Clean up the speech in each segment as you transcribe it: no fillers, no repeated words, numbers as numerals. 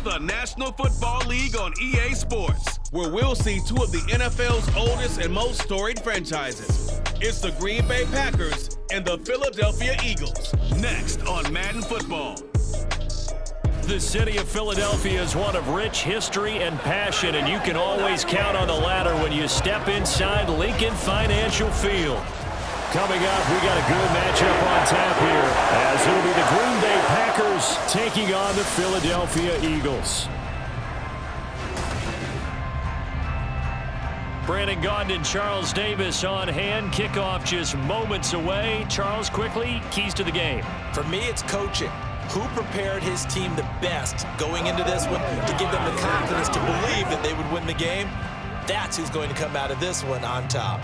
the National Football League on EA Sports, where we'll see two of the NFL's oldest and most storied franchises. It's the Green Bay Packers and the Philadelphia Eagles. Next on Madden Football. The city of Philadelphia is one of rich history and passion, and you can always count on the latter when you step inside Lincoln Financial Field. Coming up, we got a good matchup on tap here, as it'll be the Green Bay Packers taking on the Philadelphia Eagles. Brandon Gaudin and Charles Davis on hand. Kickoff just moments away. Charles, quickly, keys to the game. For me, it's coaching. Who prepared his team the best going into this one to give them the confidence to believe that they would win the game? That's who's going to come out of this one on top.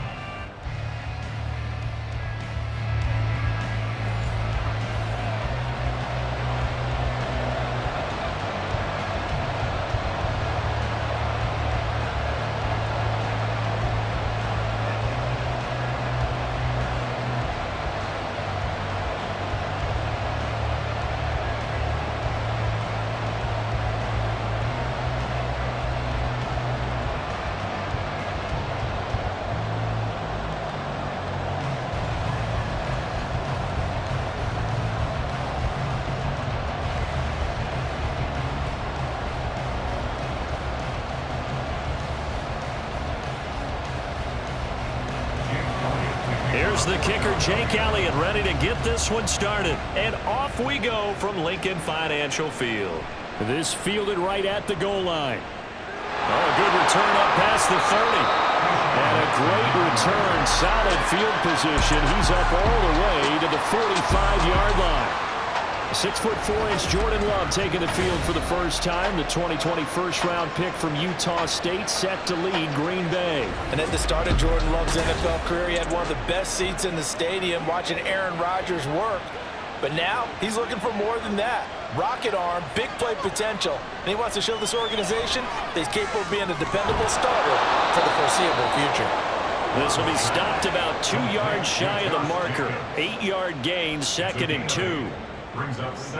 Here's the kicker, Jake Elliott, ready to get this one started. And off we go from Lincoln Financial Field. This fielded right at the goal line. Oh, a good return up past the 30. And a great return, solid field position. He's up all the way to the 45-yard line. 6'4" Jordan Love taking the field for the first time. The 2020 first-round pick from Utah State set to lead Green Bay. And at the start of Jordan Love's NFL career, he had one of the best seats in the stadium watching Aaron Rodgers work. But now he's looking for more than that. Rocket arm, big play potential. And he wants to show this organization that he's capable of being a dependable starter for the foreseeable future. This will be stopped about 2 yards shy of the marker. 8-yard gain, 2nd and 2.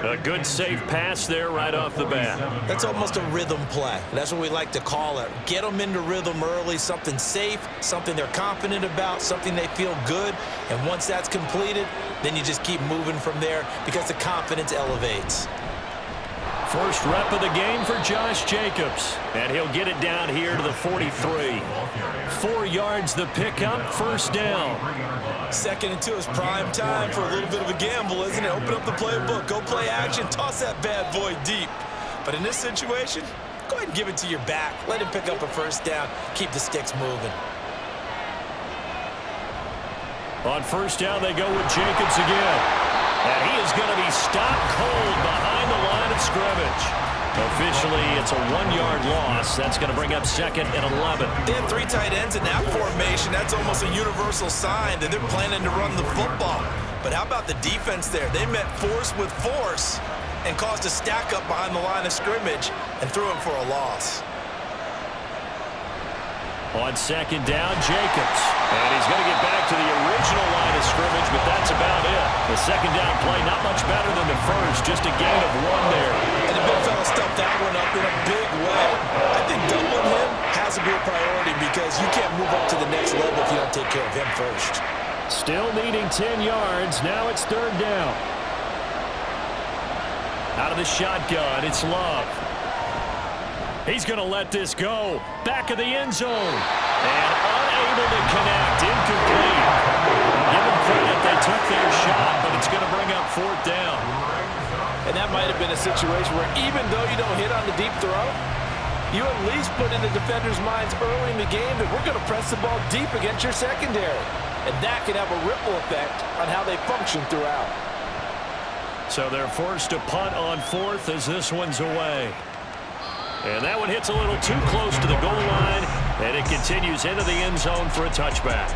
A good safe pass there right off the bat. That's almost a rhythm play. That's what we like to call it. Get them into rhythm early, something safe, something they're confident about, something they feel good. And once that's completed, then you just keep moving from there because the confidence elevates. First rep of the game for Josh Jacobs. And he'll get it down here to the 43. 4 yards the pickup, first down. 2nd and 2 is prime time for a little bit of a gamble, isn't it? Open up the playbook, go play action, toss that bad boy deep. But in this situation, go ahead and give it to your back. Let him pick up a first down, keep the sticks moving. On first down, they go with Jacobs again. And he is going to be stopped cold behind the line of scrimmage. Officially, it's a 1-yard loss. That's going to bring up 2nd and 11. They had 3 tight ends in that formation. That's almost a universal sign that they're planning to run the football. But how about the defense there? They met force with force and caused a stack up behind the line of scrimmage and threw him for a loss. On 2nd down, Jacobs. And he's going to get back to the original line of scrimmage, but that's about it. The 2nd down play, not much better than the first, just a gain of 1 there. And the big fella stuffed that one up in a big way. I think doubling him has to be a priority because you can't move up to the next level if you don't take care of him first. Still needing 10 yards. Now it's 3rd down. Out of the shotgun, it's Love. He's going to let this go. Back of the end zone. And unable to connect. Incomplete. Give them credit. They took their shot, but it's going to bring up 4th down. And that might have been a situation where even though you don't hit on the deep throw, you at least put in the defenders' minds early in the game that we're going to press the ball deep against your secondary. And that can have a ripple effect on how they function throughout. So they're forced to punt on 4th as this one's away. And that one hits a little too close to the goal line, and it continues into the end zone for a touchback.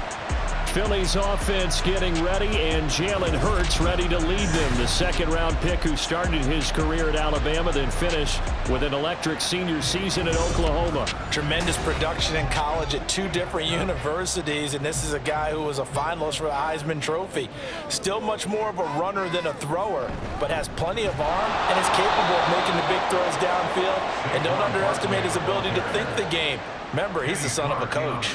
Philly's offense getting ready, and Jalen Hurts ready to lead them. The second-round pick who started his career at Alabama, then finished with an electric senior season at Oklahoma. Tremendous production in college at 2 different universities, and this is a guy who was a finalist for the Heisman Trophy. Still much more of a runner than a thrower, but has plenty of arm and is capable of making the big throws downfield. And don't underestimate his ability to think the game. Remember, he's the son of a coach.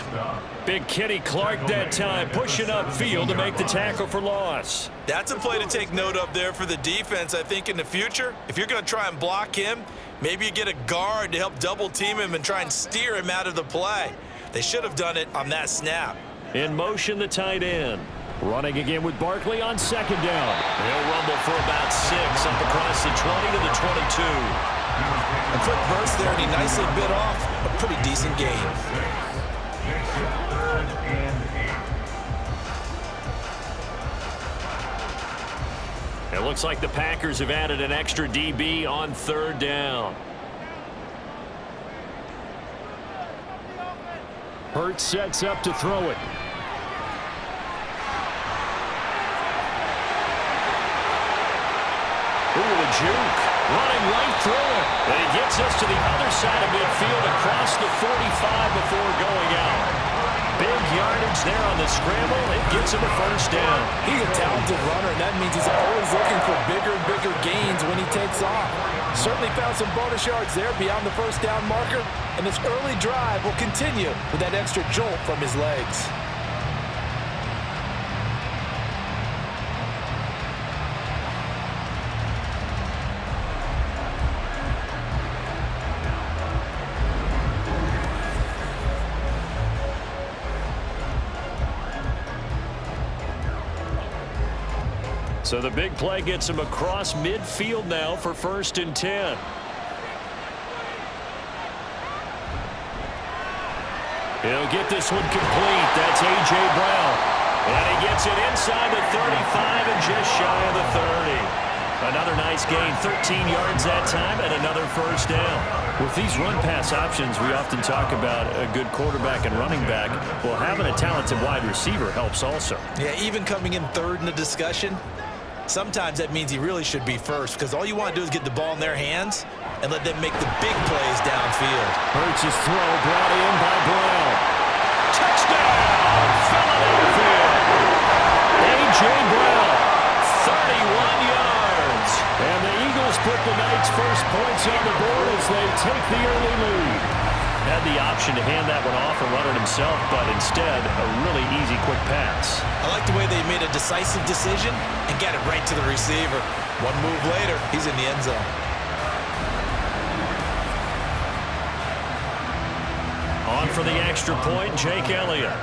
Big Kenny Clark that time, pushing upfield to make the tackle for loss. That's a play to take note of there for the defense, I think, in the future. If you're going to try and block him, maybe you get a guard to help double-team him and try and steer him out of the play. They should have done it on that snap. In motion, the tight end. Running again with Barkley on second down. He'll rumble for about 6 up across the 20 to the 22. A quick burst there, and he nicely bit off a pretty decent gain. It looks like the Packers have added an extra DB on third down. Hurts sets up to throw it. Ooh, the juke. Running right through it. And he gets us to the other side of midfield across the 45 before going out. Big yardage there on the scramble. It gets him a first down. He's a talented runner, and that means he's always looking for bigger and bigger gains when he takes off. Certainly found some bonus yards there beyond the first down marker, and this early drive will continue with that extra jolt from his legs. So the big play gets him across midfield now for 1st and 10. He'll get this one complete. That's A.J. Brown. And he gets it inside the 35 and just shy of the 30. Another nice gain, 13 yards that time, and another first down. With these run-pass options, we often talk about a good quarterback and running back. Well, having a talented wide receiver helps also. Yeah, even coming in third in the discussion, sometimes that means he really should be first, because all you want to do is get the ball in their hands and let them make the big plays downfield. Hurts' throw brought in by Brown. Touchdown, Philadelphia! A.J. Brown, 31 yards. And the Eagles put the night's first points on the board as they take the early lead. Had the option to hand that one off and run it himself, but instead, a really easy, quick pass. I like the way they made a decisive decision and got it right to the receiver. One move later, he's in the end zone. On for the extra point, Jake Elliott.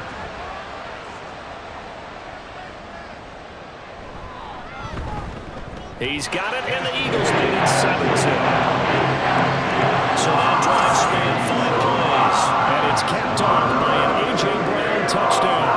He's got it, and the Eagles lead it 7-2. So that drive spanned 5 plays, and it's capped off by an A.J. Brown touchdown.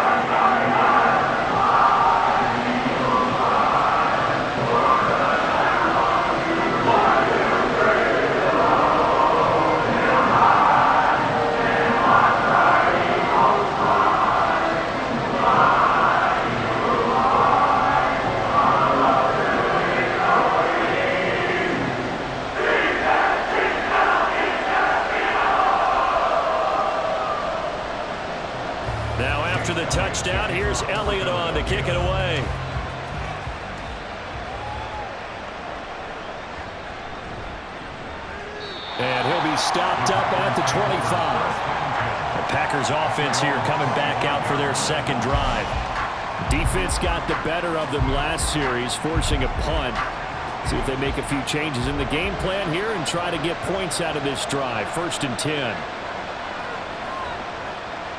After the touchdown, here's Elliott on to kick it away. And he'll be stopped up at the 25. The Packers offense here coming back out for their second drive. Defense got the better of them last series, forcing a punt. See if they make a few changes in the game plan here and try to get points out of this drive. 1st and 10.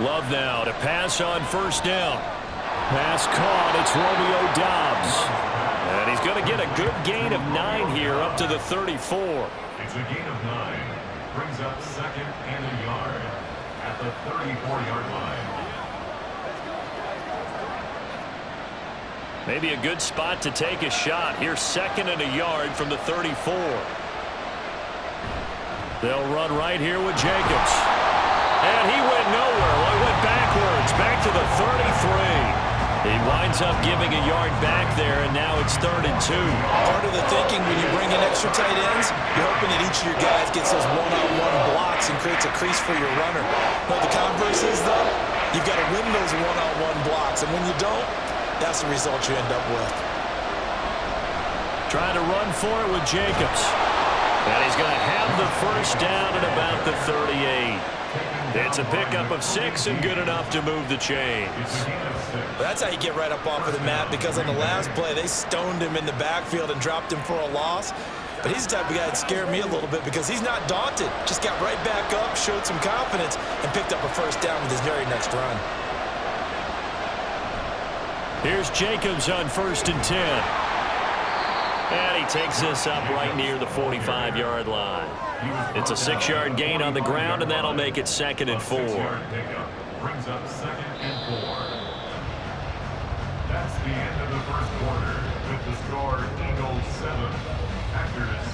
Love now to pass on first down. Pass caught. It's Romeo Doubs. And he's going to get a good gain of 9 here up to the 34. It's a gain of 9. Brings up 2nd and a yard at the 34-yard line. Maybe a good spot to take a shot. Here's 2nd and a yard from the 34. They'll run right here with Jacobs. And he went nowhere. Well, he went backwards, back to the 33. He winds up giving a yard back there, and now it's 3rd and 2. Part of the thinking when you bring in extra tight ends, you're hoping that each of your guys gets those one-on-one blocks and creates a crease for your runner. No, the converse is, though, you've got to win those one-on-one blocks, and when you don't, that's the result you end up with. Trying to run for it with Jacobs. And he's going to have the first down at about the 38. It's a pickup of 6 and good enough to move the chains. That's how you get right up off of the mat, because on the last play, they stoned him in the backfield and dropped him for a loss. But he's the type of guy that scared me a little bit because he's not daunted. Just got right back up, showed some confidence, and picked up a first down with his very next run. Here's Jacobs on 1st and 10. And he takes this up right near the 45-yard line. It's a 6-yard gain on the ground, and that'll make it 2nd and 4. Brings up 2nd and 4. That's the end of the first quarter with the score Eagles 7, Packers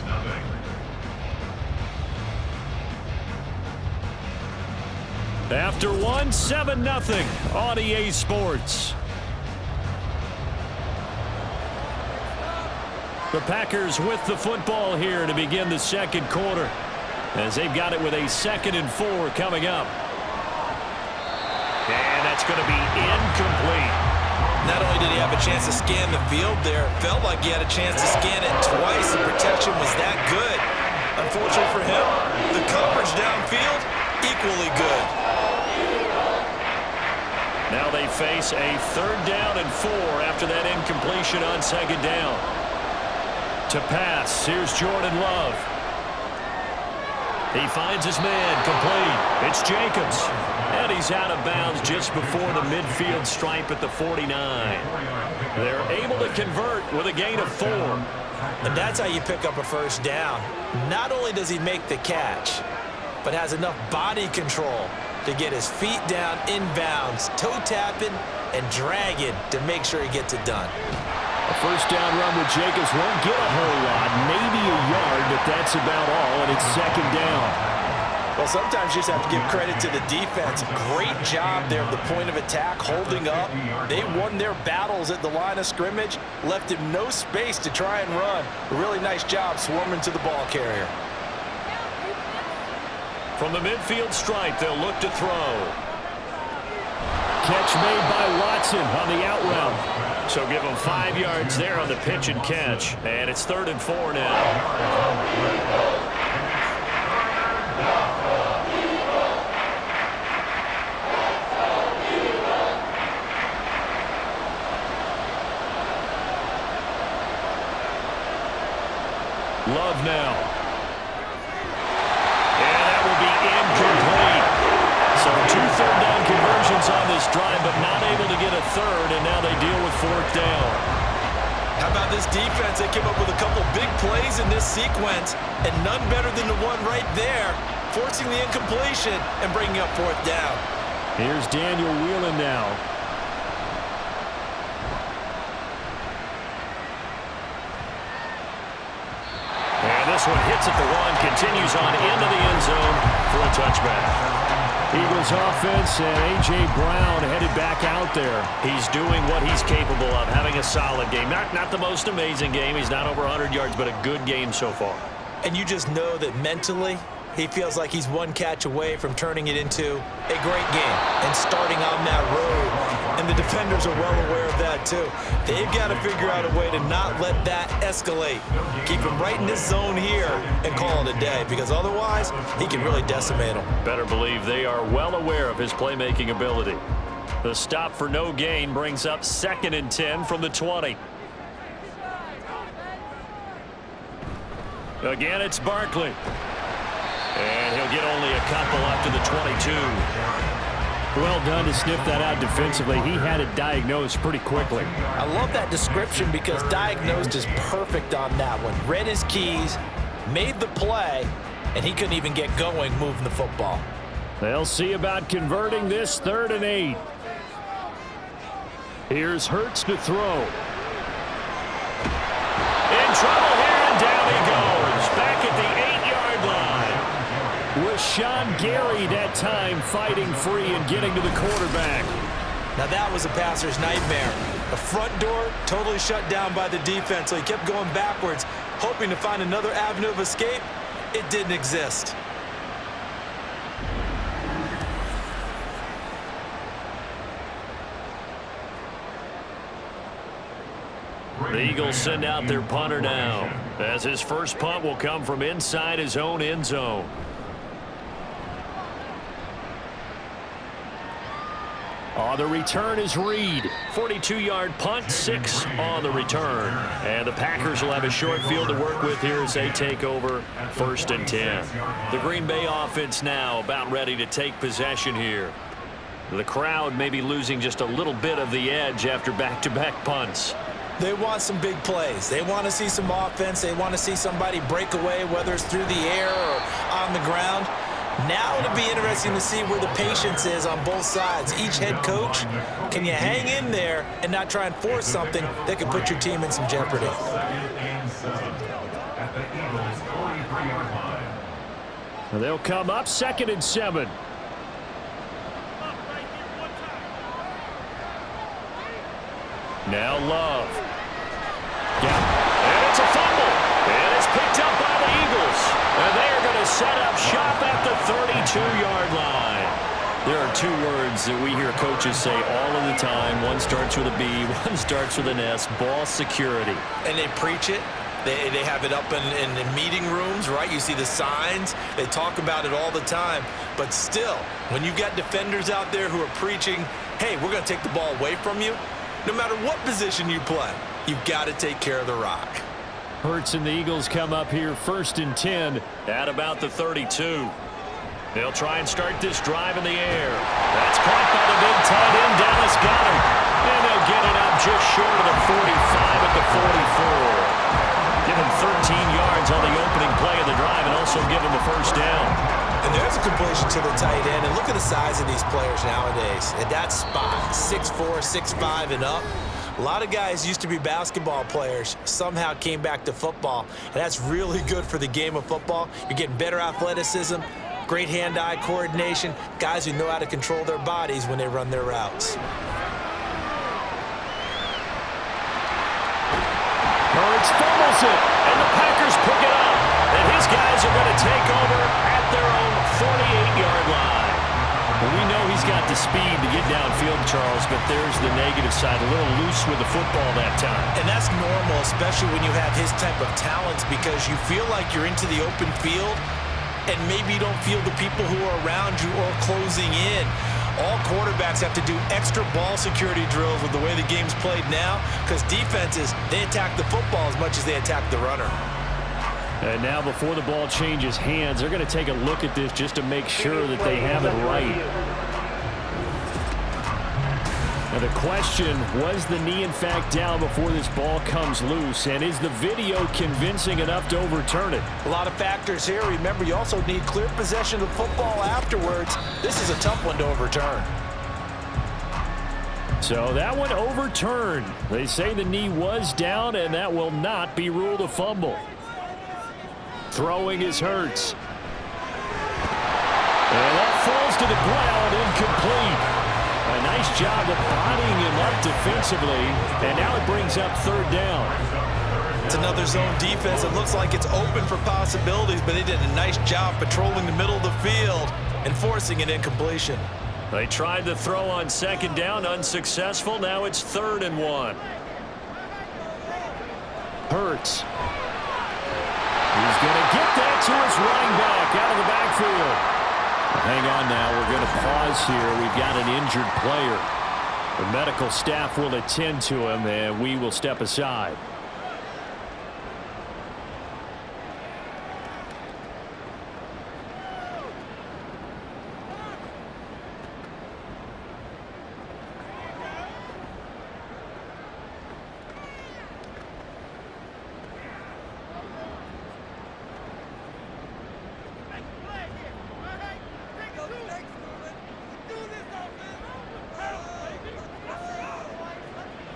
0. After 1, 7-0 on EA Sports. The Packers with the football here to begin the second quarter, as they've got it with a 2nd and 4 coming up. And that's going to be incomplete. Not only did he have a chance to scan the field there, it felt like he had a chance to scan it twice. The protection was that good. Unfortunately for him, the coverage downfield, equally good. Now they face a 3rd down and 4 after that incompletion on 2nd down. To pass, here's Jordan Love. He finds his man, complete. It's Jacobs. And he's out of bounds just before the midfield stripe at the 49. They're able to convert with a gain of 4. And that's how you pick up a first down. Not only does he make the catch, but has enough body control to get his feet down inbounds, toe tapping and dragging to make sure he gets it done. A first down run with Jacobs won't get a whole lot, maybe a yard, but that's about all, and it's 2nd down. Well, sometimes you just have to give credit to the defense. Great job there at the point of attack, holding up. They won their battles at the line of scrimmage, left him no space to try and run. A really nice job swarming to the ball carrier. From the midfield stripe, they'll look to throw. Catch made by Watson on the out route. So give him 5 yards there on the pitch and catch. And it's 3rd and 4 now. Love now. And that will be incomplete. So 2 third-down conversions on this drive, but not able to get a third, and now they deal with 4th down. How about this defense? They came up with a couple big plays in this sequence, and none better than the one right there, forcing the incompletion and bringing up 4th down. Here's Daniel Whelan now. And this one hits at the 1, continues on into the end zone for a touchback. Eagles offense and A.J. Brown headed back out there. He's doing what he's capable of, having a solid game. Not the most amazing game. He's not over 100 yards, but a good game so far. And you just know that mentally, he feels like he's one catch away from turning it into a great game and starting on that road. And the defenders are well aware of that, too. They've got to figure out a way to not let that escalate. Keep him right in this zone here and call it a day, because otherwise, he can really decimate them. Better believe they are well aware of his playmaking ability. The stop for no gain brings up 2nd and 10 from the 20. Again, it's Barkley. And he'll get only a couple up to the 22. Well done to sniff that out defensively. He had it diagnosed pretty quickly. I love that description because diagnosed is perfect on that one. Read his keys, made the play, and he couldn't even get going moving the football. They'll see about converting this 3rd and 8. Here's Hurts to throw. In trouble here, and down he goes. Back at the 8-yard line. Rashawn Gary that time fighting free and getting to the quarterback. Now that was a passer's nightmare. The front door totally shut down by the defense, so he kept going backwards, hoping to find another avenue of escape. It didn't exist. The Eagles send out their punter now, as his first punt will come from inside his own end zone. On the return is Reed. 42-yard punt, 6 on the return. And the Packers will have a short field to work with here as they take over 1st and 10. The Green Bay offense now about ready to take possession here. The crowd may be losing just a little bit of the edge after back-to-back punts. They want some big plays. They want to see some offense. They want to see somebody break away, whether it's through the air or on the ground. Now it'll be interesting to see where the patience is on both sides. Each head coach, can you hang in there and not try and force something that could put your team in some jeopardy? They'll come up 2nd and 7. Now Love. And it's a fumble. And it's picked up by the Eagles. And they are going to set up shop at the 32-yard line. There are 2 words that we hear coaches say all of the time. One starts with a B, one starts with an S. Ball security. And they preach it. They have it up in meeting rooms, right? You see the signs. They talk about it all the time. But still, when you've got defenders out there who are preaching, hey, we're going to take the ball away from you, no matter what position you play, you've got to take care of the rock. Hurts and the Eagles come up here 1st and 10 at about the 32. They'll try and start this drive in the air. That's caught by the big tight end, Dallas Goedert. And they'll get it up just short of the 45 at the 44. Give him 13 yards on the opening play of the drive and also give him the first down. And there's a completion to the tight end. And look at the size of these players nowadays. At that spot, 6'4", 6'5", and up. A lot of guys used to be basketball players, somehow came back to football. And that's really good for the game of football. You're getting better athleticism, great hand-eye coordination, guys who know how to control their bodies when they run their routes. Hurts fumbles it, and the Packers pick it up. And his guys are going to take over at their own 48-yard line. Well, we know he's got the speed to get downfield, Charles, but there's the negative side. A little loose with the football that time. And that's normal, especially when you have his type of talents, because you feel like you're into the open field, and maybe you don't feel the people who are around you or closing in. All quarterbacks have to do extra ball security drills with the way the game's played now, because defenses, they attack the football as much as they attack the runner. And now before the ball changes hands, they're going to take a look at this just to make sure that they have it right. Now the question, was the knee in fact down before this ball comes loose? And is the video convincing enough to overturn it? A lot of factors here. Remember, you also need clear possession of the football afterwards. This is a tough one to overturn. So that one overturned. They say the knee was down, and that will not be ruled a fumble. Throwing is Hurts. And that falls to the ground, incomplete. A nice job of bodying him up defensively, and now it brings up 3rd down. It's another zone defense. It looks like it's open for possibilities, but they did a nice job patrolling the middle of the field and forcing an incompletion. They tried to throw on 2nd down, unsuccessful. Now it's 3rd and 1. Hurts. He's going to get that to his running back out of the backfield. Hang on now. We're going to pause here. We've got an injured player. The medical staff will attend to him, and we will step aside.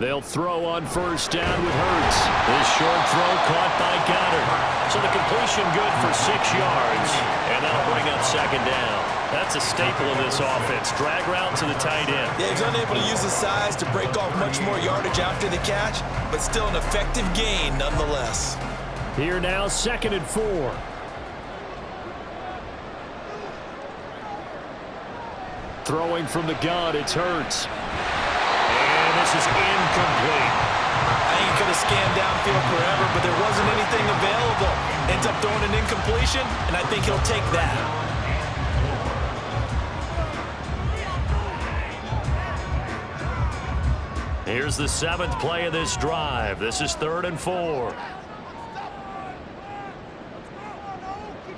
They'll throw on 1st down with Hurts. This short throw caught by Goedert. So the completion good for 6 yards, and that'll bring up 2nd down. That's a staple of this offense. Drag route to the tight end. Yeah, he's unable to use his size to break off much more yardage after the catch, but still an effective gain nonetheless. Here now, 2nd and 4. Throwing from the gun, it's Hurts. And this is incomplete. I think he could have scanned downfield forever, but there wasn't anything available. Ends up throwing an incompletion, and I think he'll take that. Here's the 7th play of this drive. This is 3rd and 4.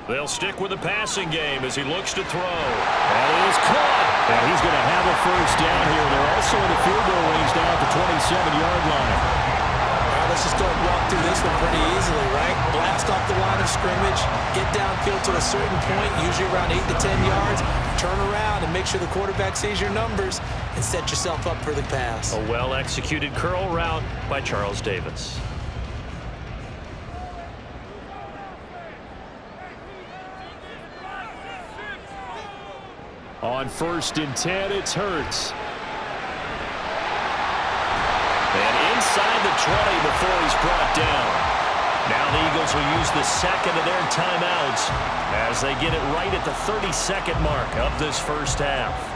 They'll stick with the passing game as he looks to throw. That is caught. And he's going to have a first down here. They're also in the field goal range down at the 27-yard line. All right, let's just go and walk through this one pretty easily, right? Blast off the line of scrimmage, get downfield to a certain point, usually around 8 to 10 yards, turn around and make sure the quarterback sees your numbers and set yourself up for the pass. A well-executed curl route by Charles Davis. On 1st and 10, it's Hurts. And inside the 20 before he's brought down. Now the Eagles will use the 2nd of their timeouts as they get it right at the 32nd mark of this first half.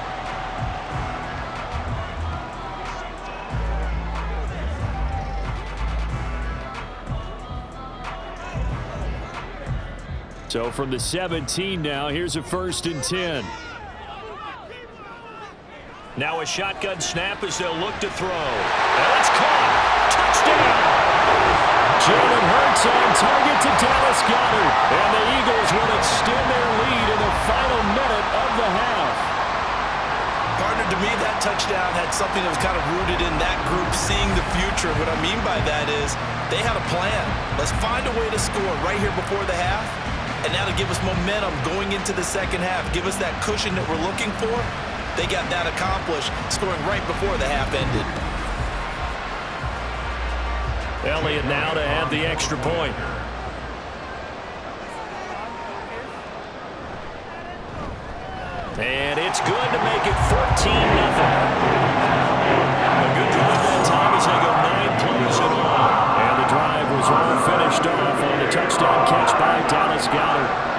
So from the 17 now, here's a 1st and 10. Now a shotgun snap as they'll look to throw. And it's caught. Touchdown! Jalen Hurts on target to Dallas Goedert. And the Eagles will extend their lead in the final minute of the half. Partner, to me, that touchdown had something that was kind of rooted in that group seeing the future. What I mean by that is they had a plan. Let's find a way to score right here before the half. And now to give us momentum going into the second half, give us that cushion that we're looking for. They got that accomplished, scoring right before the half ended. Elliott now to add the extra point. And it's good to make it 14-0. A good drive that time as they go 9 plays in all. And the drive was all finished off on the touchdown catch by Dallas Goedert.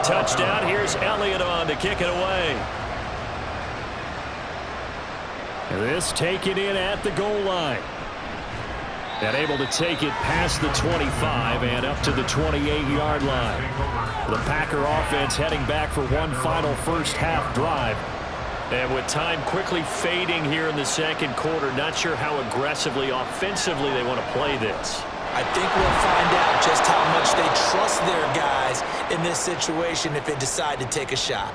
Touchdown. Here's Elliott on to kick it away. And this taken in at the goal line. And able to take it past the 25 and up to the 28-yard line. The Packer offense heading back for one final first half drive. And with time quickly fading here in the second quarter, not sure how aggressively, offensively they want to play this. I think we'll find out just how much they trust their guys in this situation if they decide to take a shot.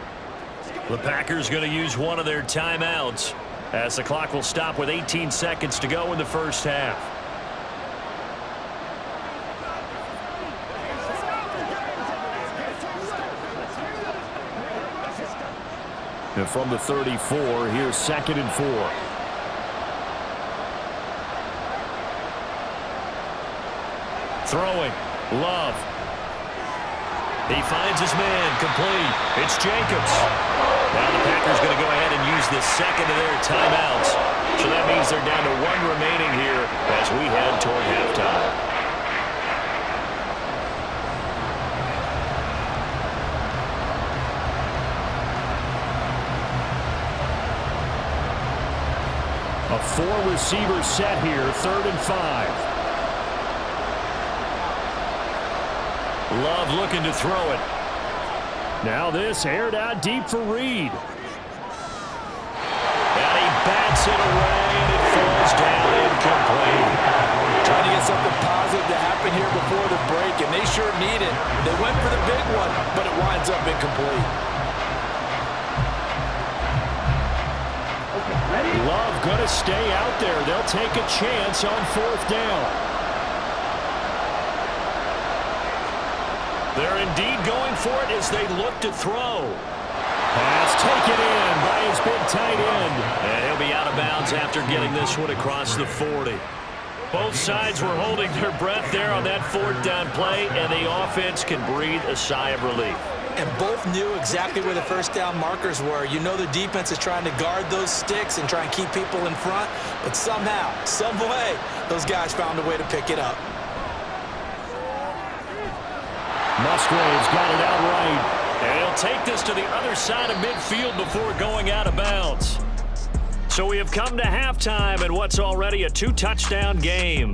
The Packers going to use one of their timeouts as the clock will stop with 18 seconds to go in the first half. And from the 34, here's 2nd and 4. Throwing, Love. He finds his man, complete. It's Jacobs. Now the Packers going to go ahead and use the 2nd of their timeouts. So that means they're down to 1 remaining here as we head toward halftime. A 4-receiver set here, 3rd and 5. Love looking to throw it. Now this aired out deep for Reed. And he bats it away, and it falls down incomplete. Trying to get something positive to happen here before the break, and they sure need it. They went for the big one, but it winds up incomplete. Love going to stay out there. They'll take a chance on 4th down. They're indeed going for it as they look to throw. Pass taken in by his big tight end. And he'll be out of bounds after getting this one across the 40. Both sides were holding their breath there on that 4th down play, and the offense can breathe a sigh of relief. And both knew exactly where the first down markers were. You know the defense is trying to guard those sticks and try and keep people in front, but somehow, some way, those guys found a way to pick it up. Musgrave's got it outright. And he'll take this to the other side of midfield before going out of bounds. So we have come to halftime in what's already a 2-touchdown game.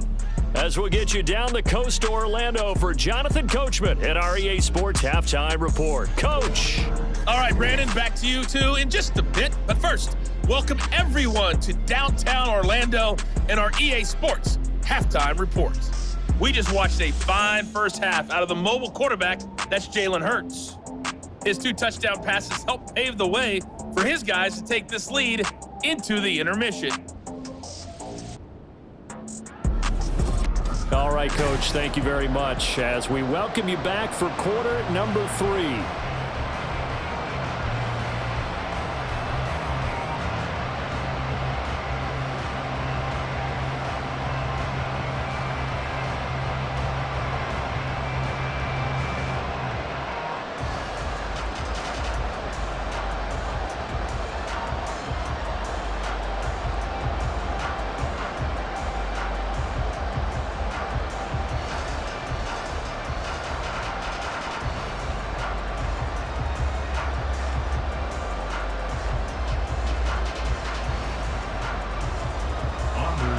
As we'll get you down the coast to Orlando for Jonathan Coachman at our EA Sports Halftime Report. Coach. All right, Brandon, back to you two in just a bit. But first, welcome everyone to downtown Orlando and our EA Sports Halftime Report. We just watched a fine first half out of the mobile quarterback, that's Jalen Hurts. His 2 touchdown passes helped pave the way for his guys to take this lead into the intermission. All right, Coach, thank you very much as we welcome you back for quarter number 3.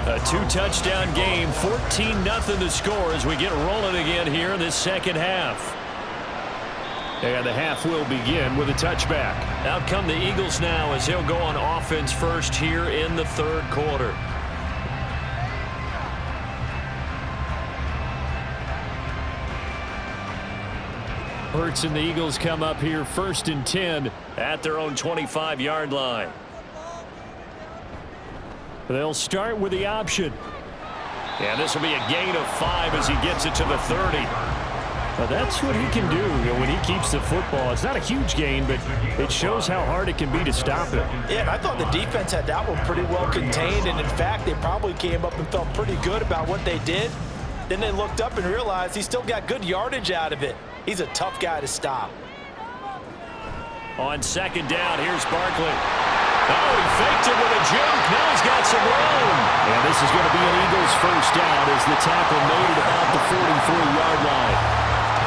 A 2-touchdown game, 14-0 the score as we get rolling again here in this second half. And the half will begin with a touchback. Out come the Eagles now as they'll go on offense first here in the 3rd quarter. Hurts and the Eagles come up here 1st and 10 at their own 25-yard line. They'll start with the option. And this will be a gain of 5 as he gets it to the 30. Well, that's what he can do when he keeps the football. It's not a huge gain, but it shows how hard it can be to stop it. Yeah, and I thought the defense had that one pretty well contained, and in fact, they probably came up and felt pretty good about what they did. Then they looked up and realized he still got good yardage out of it. He's a tough guy to stop. On 2nd down, here's Barkley. Oh, he faked it with a juke. Now he's got some room. And this is going to be an Eagles first down as the tackle made at about the 43-yard line.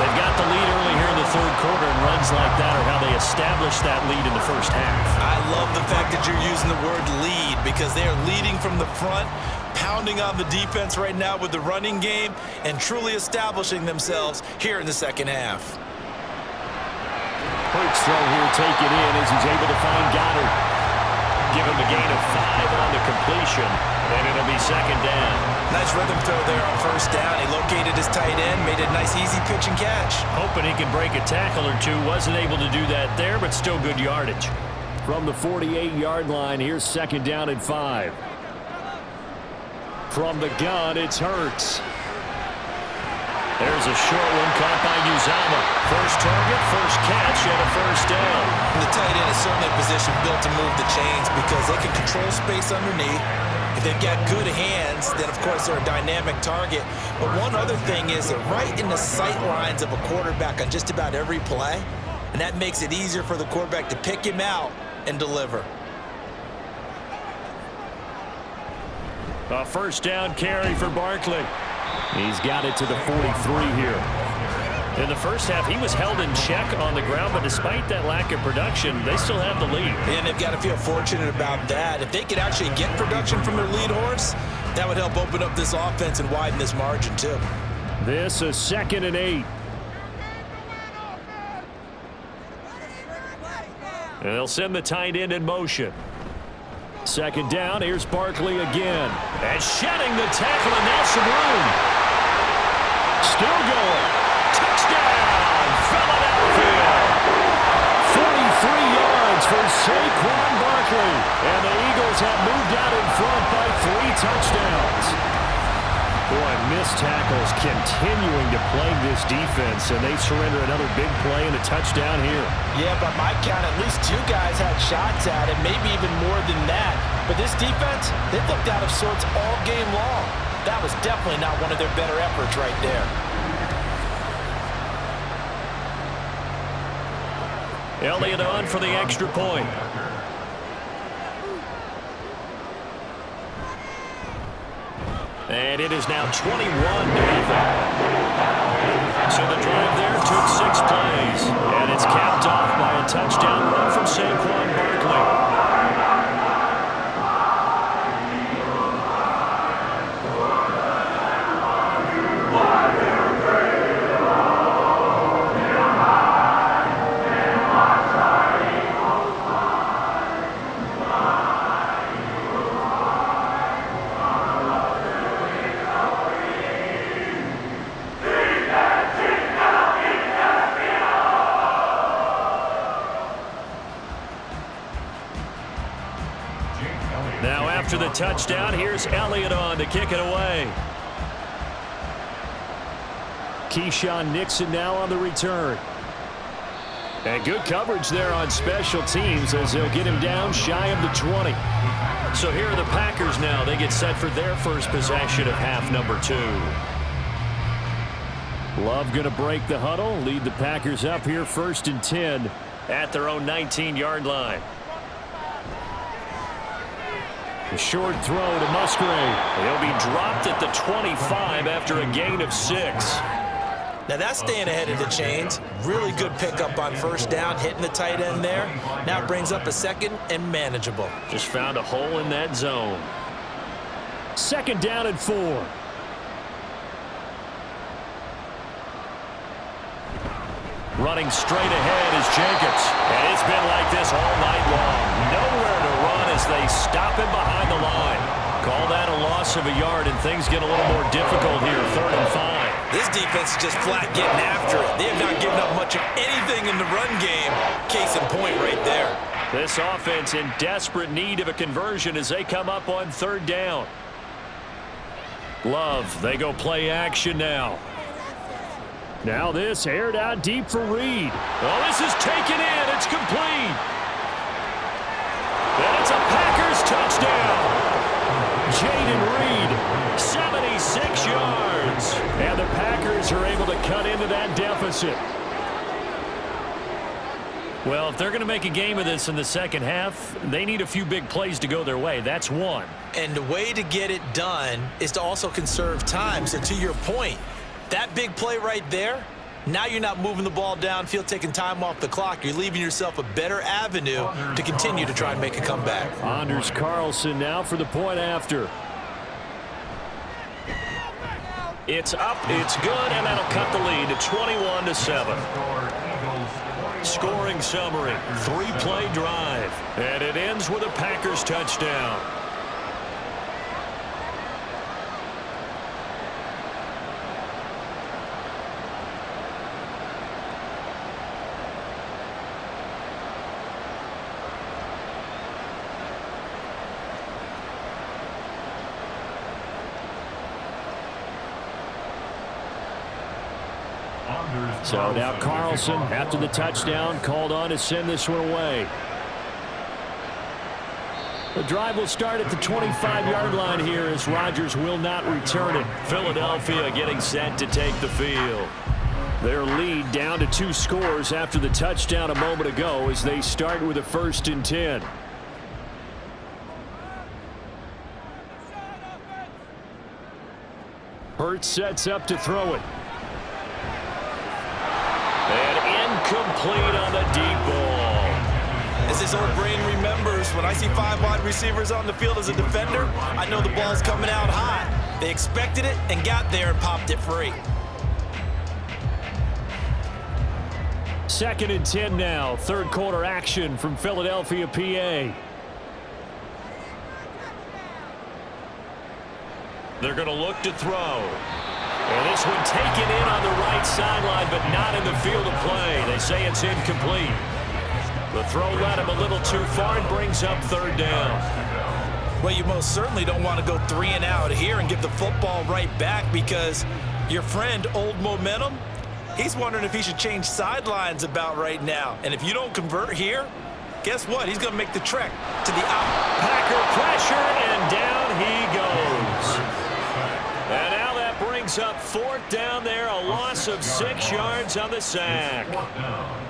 They've got the lead early here in the 3rd quarter, and runs like that are how they established that lead in the first half. I love the fact that you're using the word lead because they are leading from the front, pounding on the defense right now with the running game, and truly establishing themselves here in the second half. Hurts throw here taken in as he's able to find Goddard. Give him a gain of 5 on the completion, and it'll be 2nd down. Nice rhythm throw there on 1st down. He located his tight end, made a nice easy pitch and catch. Hoping he could break a tackle or two. Wasn't able to do that there, but still good yardage. From the 48-yard line, here's 2nd down and 5. From the gun, it's Hurts. There's a short one caught by Uzama. First target, first catch, and a first down. The tight end is certainly a position built to move the chains because they can control space underneath. If they've got good hands, then of course they're a dynamic target. But one other thing is they're right in the sight lines of a quarterback on just about every play. And that makes it easier for the quarterback to pick him out and deliver. A first down carry for Barkley. He's got it to the 43 here. In the first half, he was held in check on the ground, but despite that lack of production, they still have the lead. And they've got to feel fortunate about that. If they could actually get production from their lead horse, that would help open up this offense and widen this margin too. This is 2nd and 8. And they'll send the tight end in motion. 2nd down, here's Barkley again. And shedding the tackle, and now some room. Still going. Touchdown, Philadelphia. 43 yards for Saquon Barkley. Barkley. And the Eagles have moved out in front by 3 touchdowns. Boy, missed tackles continuing to plague this defense, and they surrender another big play and a touchdown here. Yeah, by my count, at least 2 guys had shots at it, maybe even more than that. But this defense, they looked out of sorts all game long. That was definitely not one of their better efforts right there. Elliott on for the extra point. And it is now 21-0. So the drive there took 6 plays. And it's capped off by a touchdown run from Saquon Barkley. Now after the touchdown, here's Elliott on to kick it away. Keyshawn Nixon now on the return. And good coverage there on special teams as they'll get him down shy of the 20. So here are the Packers now. They get set for their first possession of half number 2. Love going to break the huddle, lead the Packers up here 1st and 10 at their own 19-yard line. A short throw to Musgrave. He'll be dropped at the 25 after a gain of 6. Now that's staying ahead of the chains. Really good pickup on 1st down, hitting the tight end there. Now brings up a 2nd and manageable. Just found a hole in that zone. 2nd down and 4. Running straight ahead is Jacobs. And it's been like this all night long. Nowhere to run as they stop him behind the line. Call that a loss of a yard, and things get a little more difficult here, 3rd and 5. This defense is just flat getting after it. They have not given up much of anything in the run game. Case in point right there. This offense in desperate need of a conversion as they come up on 3rd down. Love, they go play action now. Now this aired out deep for Reed. Oh, this is taken in. It's complete. And it's a Packers touchdown. Jaden Reed, 76 yards. And the Packers are able to cut into that deficit. Well, if they're going to make a game of this in the second half, they need a few big plays to go their way. That's one. And the way to get it done is to also conserve time. So to your point, that big play right there, now you're not moving the ball downfield, taking time off the clock. You're leaving yourself a better avenue to continue to try and make a comeback. Anders Carlson now for the point after. It's up, it's good, and that'll cut the lead to 21-7. Scoring summary, 3-play drive, and it ends with a Packers touchdown. So now Carlson, after the touchdown, called on to send this one away. The drive will start at the 25-yard line here as Rodgers will not return it. Philadelphia getting set to take the field. Their lead down to 2 scores after the touchdown a moment ago as they start with a 1st and 10. Hurts sets up to throw it. And incomplete on the deep ball. As his old brain remembers, when I see 5 wide receivers on the field as a defender, I know the ball's coming out hot. They expected it and got there and popped it free. 2nd and 10 now. 3rd quarter action from Philadelphia, PA. They're going to look to throw. And this one taken in on the right sideline, but not in the field of play. They say it's incomplete. The throw led him a little too far and brings up third down. Well, you most certainly don't want to go 3 and out here and give the football right back, because your friend, Old Momentum, he's wondering if he should change sidelines about right now. And if you don't convert here, guess what? He's going to make the trek to the out. Packer pressure, and down he goes. And now that brings up fourth down there, a loss of 6 yards on the sack.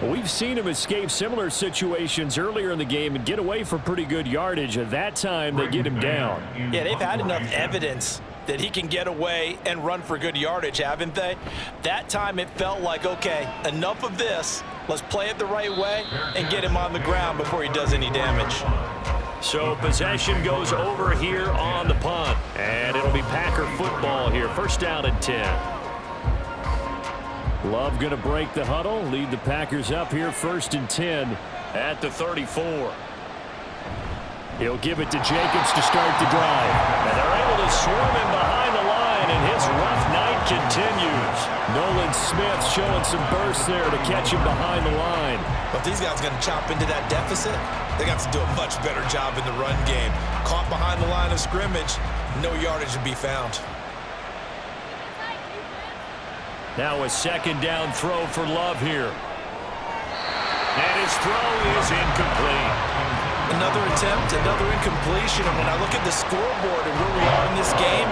We've seen him escape similar situations earlier in the game and get away for pretty good yardage. At that time, they get him down. Yeah, they've had enough evidence that he can get away and run for good yardage, haven't they? That time it felt like, okay, enough of this. Let's play it the right way and get him on the ground before he does any damage. So possession goes over here on the punt. And it'll be Packer football here. First down and 10. Love going to break the huddle, lead the Packers up here first and 10 at the 34. He'll give it to Jacobs to start the drive. And they're able to swarm him behind the line, and his rough night continues. Nolan Smith showing some burst there to catch him behind the line. But these guys are going to chop into that deficit. They're going to have to do a much better job in the run game. Caught behind the line of scrimmage, no yardage to be found. Now a second down throw for Love here. And his throw is incomplete. Another attempt, another incompletion. And when I look at the scoreboard and where we are in this game,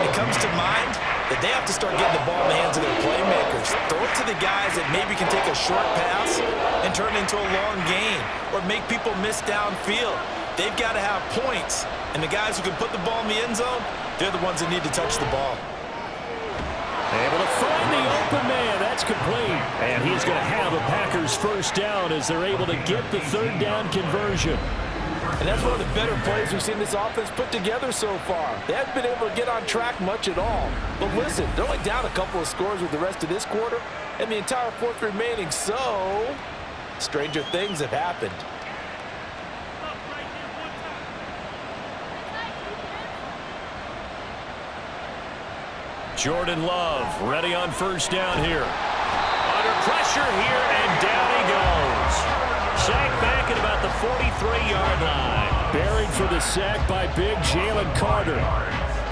it comes to mind that they have to start getting the ball in the hands of their playmakers. Throw it to the guys that maybe can take a short pass and turn it into a long gain, or make people miss downfield. They've got to have points. And the guys who can put the ball in the end zone, they're the ones that need to touch the ball. Able to find the open man. That's complete. And he's going to have a Packers first down as they're able to get the third down conversion. And that's one of the better plays we've seen this offense put together so far. They haven't been able to get on track much at all. But listen, they're only down a couple of scores with the rest of this quarter and the entire fourth remaining. So, stranger things have happened. Jordan Love ready on first down here. Under pressure here, and down he goes. Sacked back at about the 43-yard line. Buried for the sack by big Jalen Carter.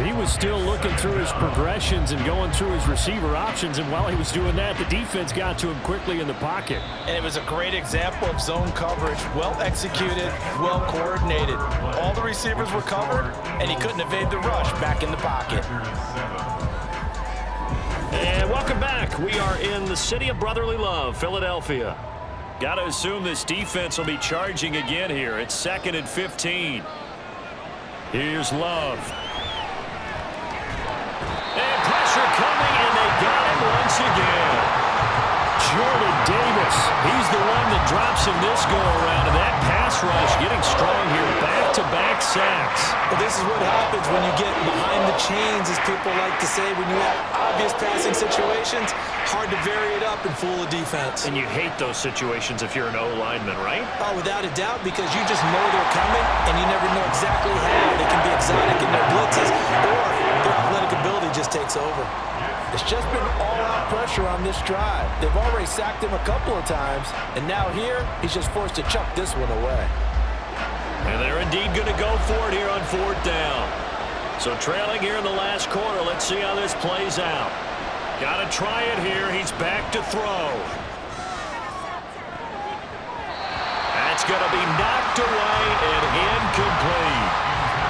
He was still looking through his progressions and going through his receiver options, and while he was doing that, the defense got to him quickly in the pocket. And it was a great example of zone coverage. Well executed, well coordinated. All the receivers were covered, and he couldn't evade the rush back in the pocket. And welcome back. We are in the city of brotherly love, Philadelphia. Got to assume this defense will be charging again here. It's 2nd and 15. Here's Love. And pressure coming, and they got him once again. Jordan Davis, he's the one that drops him this go-around, and that pass rush getting strong here. Back-to-back sacks. Well, this is what happens when you get behind the chains, as people like to say, when you have obvious passing situations. Hard to vary it up and fool a defense. And you hate those situations if you're an O-lineman, right? Oh, without a doubt, because you just know they're coming, and you never know exactly how. They can be exotic in their blitzes, or their athletic ability just takes over. It's just been all-out pressure on this drive. They've already sacked him a couple of times, and now here, he's just forced to chuck this one away. And they're indeed going to go for it here on fourth down. So trailing here in the last quarter, let's see how this plays out. Got to try it here. He's back to throw. That's going to be knocked away and incomplete.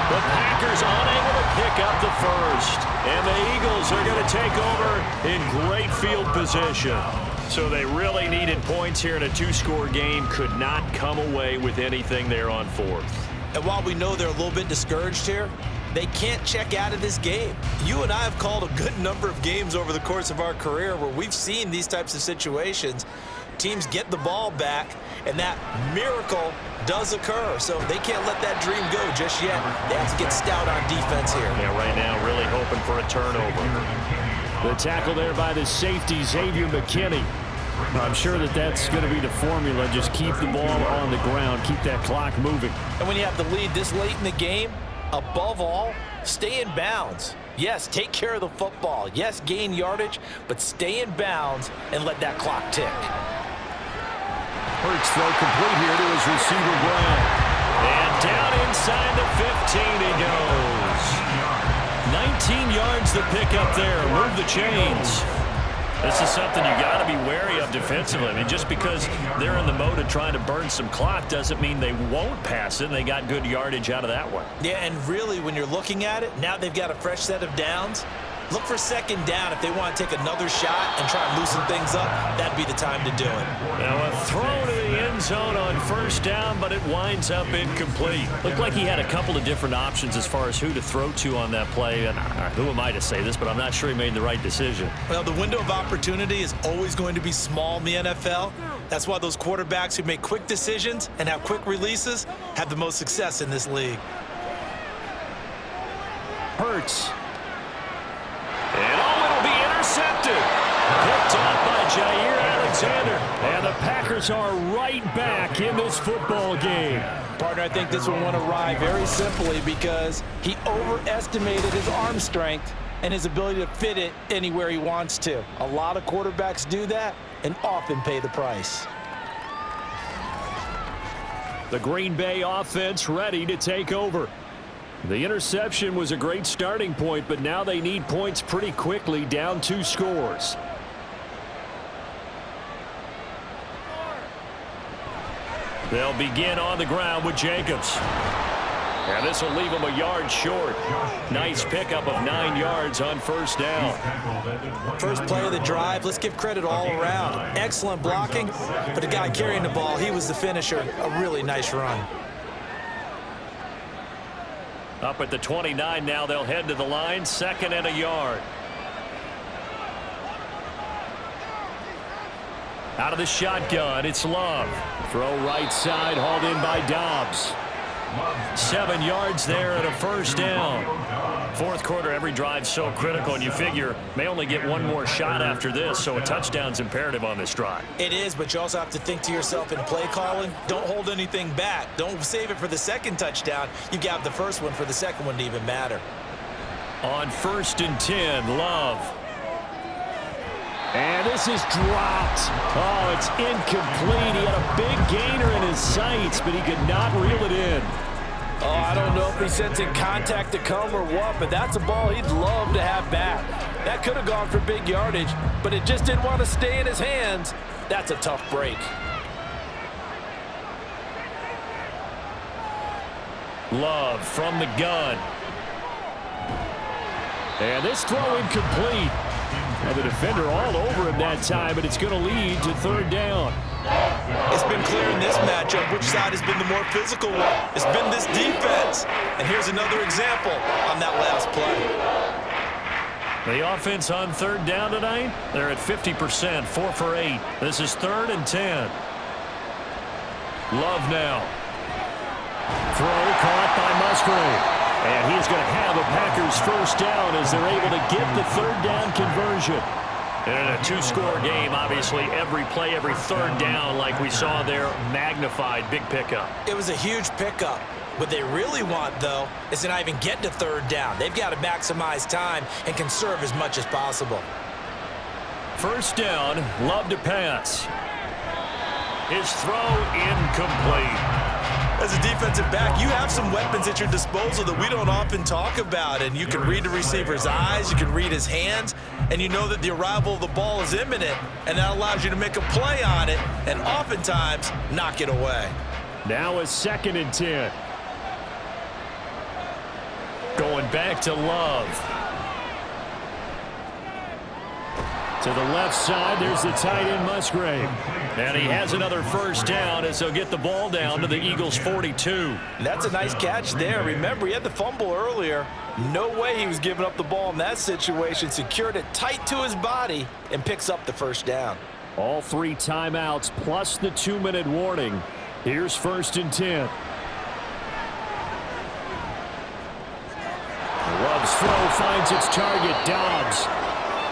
The Packers unable to pick up the first. And the Eagles are going to take over in great field position. So they really needed points here in a 2-score game. Could not come away with anything there on fourth. And while we know they're a little bit discouraged here, they can't check out of this game. You and I have called a good number of games over the course of our career where we've seen these types of situations. Teams get the ball back, and that miracle does occur. So they can't let that dream go just yet. They have to get stout on defense here. Yeah, right now really hoping for a turnover. The tackle there by the safety, Xavier McKinney. I'm sure that that's going to be the formula. Just keep the ball on the ground. Keep that clock moving. And when you have the lead this late in the game, above all, stay in bounds. Yes, take care of the football. Yes, gain yardage, but stay in bounds and let that clock tick. Hurts throw complete here to his receiver, Brown. And down inside the 15 he goes. 19 yards to pick up there. Move the chains. This is something you got to be wary of defensively. I mean, just because they're in the mode of trying to burn some clock doesn't mean they won't pass it, and they got good yardage out of that one. Yeah, and really, when you're looking at it, now they've got a fresh set of downs. Look for second down if they want to take another shot and try and loosen things up. That'd be the time to do it. Now a throw to the end zone on first down, but it winds up incomplete. Looked like he had a couple of different options as far as who to throw to on that play. And who am I to say this, but I'm not sure he made the right decision. Well, the window of opportunity is always going to be small in the NFL. That's why those quarterbacks who make quick decisions and have quick releases have the most success in this league. Hurts. And it'll be intercepted. Picked off by Jair Alexander. And the Packers are right back in this football game. Partner, I think this one went awry very simply because he overestimated his arm strength and his ability to fit it anywhere he wants to. A lot of quarterbacks do that and often pay the price. The Green Bay offense ready to take over. The interception was a great starting point, but now they need points pretty quickly, down 2 scores. They'll begin on the ground with Jacobs. And this will leave them a yard short. Nice pickup of 9 yards on first down. First play of the drive, let's give credit all around. Excellent blocking, but the guy carrying the ball, he was the finisher. A really nice run. Up at the 29 now, they'll head to the line, 2nd and a yard. Out of the shotgun, it's Love. Throw right side, hauled in by Dobbs. 7 yards there and a first down. Fourth quarter, every drive's so critical, and you figure may only get one more shot after this, so a touchdown's imperative on this drive. It is, but you also have to think to yourself in play calling, don't hold anything back. Don't save it for the second touchdown. You got the first one for the second one to even matter. On 1st and 10, Love. And this is dropped. Oh, it's incomplete. He had a big gainer in his sights, but he could not reel it in. Oh, I don't know if he's sensing contact to come or what, but that's a ball he'd love to have back. That could have gone for big yardage, but it just didn't want to stay in his hands. That's a tough break. Love from the gun. And this throw incomplete. And the defender all over him that time, but it's going to lead to 3rd down. It's been clear in this matchup which side has been the more physical one. It's been this defense. And here's another example on that last play. The offense on 3rd down tonight, they're at 50%, 4 for 8. This is 3rd and 10. Love now. Throw caught by Musgrave. And he's going to have a Packers first down as they're able to get the 3rd down conversion. And in a 2-score game, obviously, every play, every 3rd down, like we saw there, magnified, big pickup. It was a huge pickup. What they really want, though, is to not even get to 3rd down. They've got to maximize time and conserve as much as possible. First down, Love to pass. His throw incomplete. As a defensive back, you have some weapons at your disposal that we don't often talk about, and you can read the receiver's eyes, you can read his hands, and you know that the arrival of the ball is imminent, and that allows you to make a play on it and oftentimes knock it away. Now a 2nd and 10. Going back to Love. To the left side, there's the tight end Musgrave. And he has another first down as they'll get the ball down to the Eagles' 42. That's a nice catch there. Remember, he had the fumble earlier. No way he was giving up the ball in that situation. Secured it tight to his body and picks up the first down. All 3 timeouts plus the 2-minute warning. Here's 1st and 10. Love's throw finds its target, Dobbs.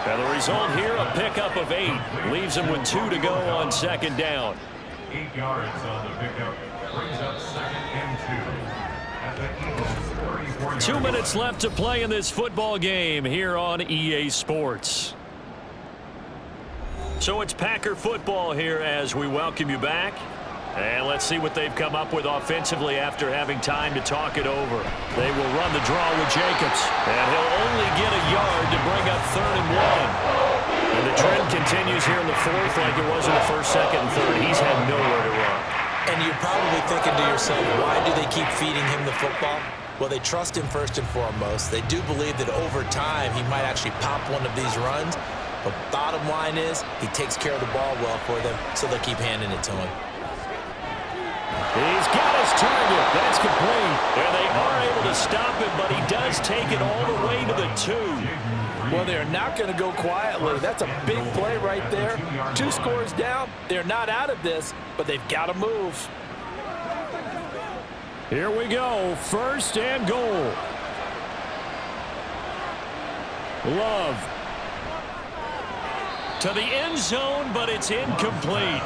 And the result here, a pickup of 8. Leaves him with 2 to go on 2nd down. 8 yards on the pickup. Brings up 2nd and 2. At the Eagles' 34-yard 2 minutes left to play in this football game here on EA Sports. So it's Packer football here as we welcome you back. And let's see what they've come up with offensively after having time to talk it over. They will run the draw with Jacobs. And he'll only get a yard to bring up 3rd and 1. And the trend continues here in the 4th like it was in the 1st, 2nd, and 3rd. He's had nowhere to run. And you're probably thinking to yourself, why do they keep feeding him the football? Well, they trust him first and foremost. They do believe that over time he might actually pop one of these runs. But bottom line is he takes care of the ball well for them, so they'll keep handing it to him. He's got his target. That's complete. And they are able to stop it, but he does take it all the way to the 2. Well, they're not going to go quietly. That's a big play right there. 2 scores down. They're not out of this, but they've got to move. Here we go. 1st and goal. Love. To the end zone, but it's incomplete.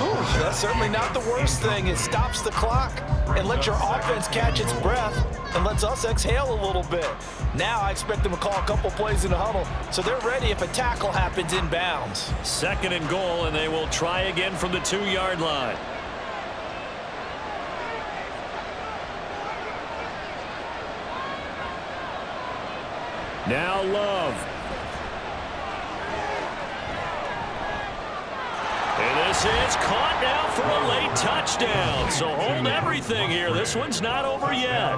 Ooh, that's certainly not the worst thing. It stops the clock and lets your offense catch its breath and lets us exhale a little bit. Now I expect them to call a couple plays in the huddle, so they're ready if a tackle happens inbounds. 2nd and goal, and they will try again from the 2-yard line. Now Love. And this is caught now for a late touchdown. So hold everything here. This one's not over yet.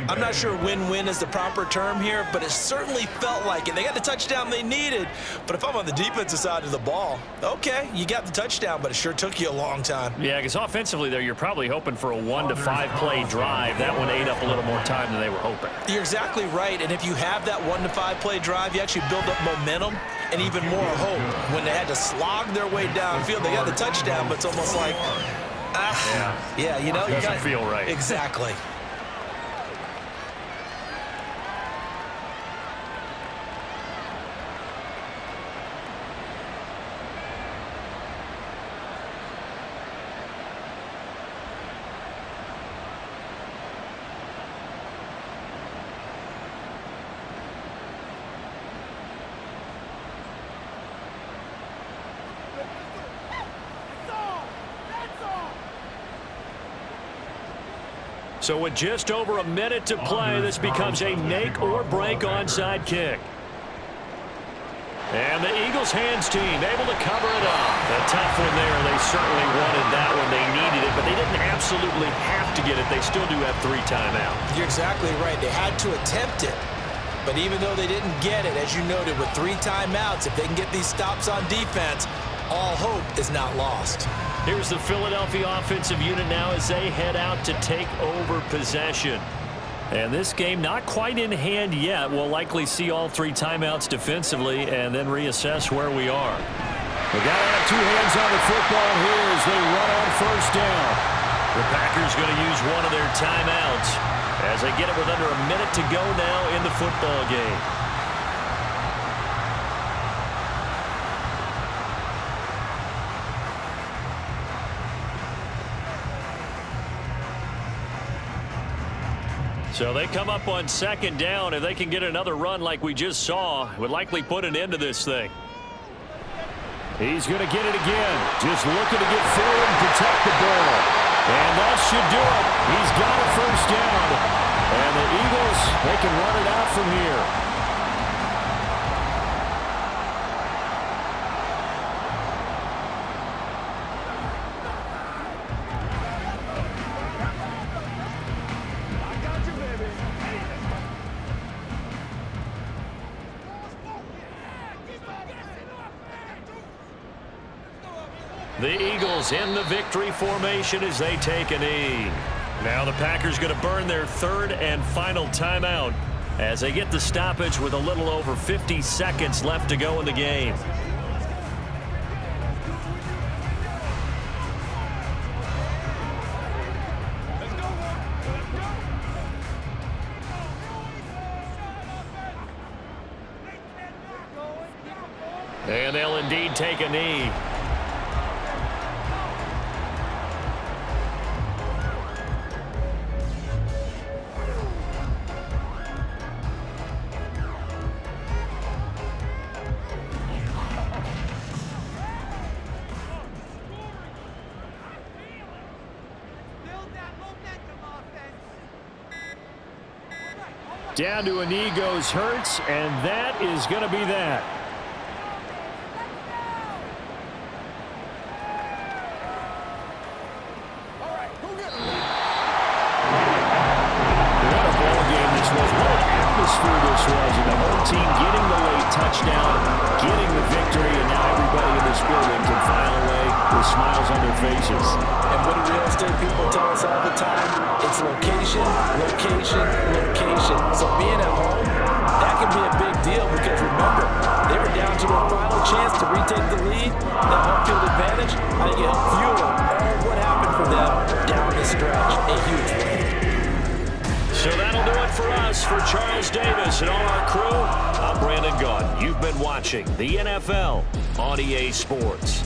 I'm not sure win-win is the proper term here, but it certainly felt like it. They got the touchdown they needed, but if I'm on the defensive side of the ball, okay, you got the touchdown, but it sure took you a long time. Yeah, because offensively there, you're probably hoping for a 1 to 5 play drive. That one ate up a little more time than they were hoping. You're exactly right, and if you have that 1 to 5 play drive, you actually build up momentum and even more hope. When they had to slog their way downfield, they got the touchdown, but it's almost like, yeah, you know, doesn't feel right. Exactly. So with just over a minute to play, this becomes a make-or-break onside kick. And the Eagles hands team able to cover it up. A tough one there. They certainly wanted that one. They needed it, but they didn't absolutely have to get it. They still do have 3 timeouts. You're exactly right. They had to attempt it. But even though they didn't get it, as you noted, with 3 timeouts, if they can get these stops on defense, all hope is not lost. Here's the Philadelphia offensive unit now as they head out to take over possession. And this game not quite in hand yet. We'll likely see all 3 timeouts defensively and then reassess where we are. They got to have 2 hands on the football here as they run on 1st down. The Packers going to use one of their timeouts as they get it with under a minute to go now in the football game. So they come up on 2nd down. If they can get another run like we just saw, it would likely put an end to this thing. He's going to get it again. Just looking to get forward and protect the ball. And that should do it. He's got a 1st down. And the Eagles, they can run it out from here. The Eagles in the victory formation as they take a knee. Now the Packers going to burn their 3rd and final timeout as they get the stoppage with a little over 50 seconds left to go in the game. And they'll indeed take a knee. Down to a knee goes Hurts, and that is going to be that. What a ball game this was. What an atmosphere this was. And the home team getting the late touchdown, getting the victory, and now everybody in this building can file away with smiles on their faces. And what do real estate people tell us all the time? It's location, location, location. So being at home, that can be a big deal because remember, they were down to their final chance to retake the lead. That home field advantage, I think it helped fuel all of what happened for them down the stretch. A huge win. So that'll do it for us. For Charles Davis and all our crew, I'm Brandon Gaudin. You've been watching the NFL on EA Sports.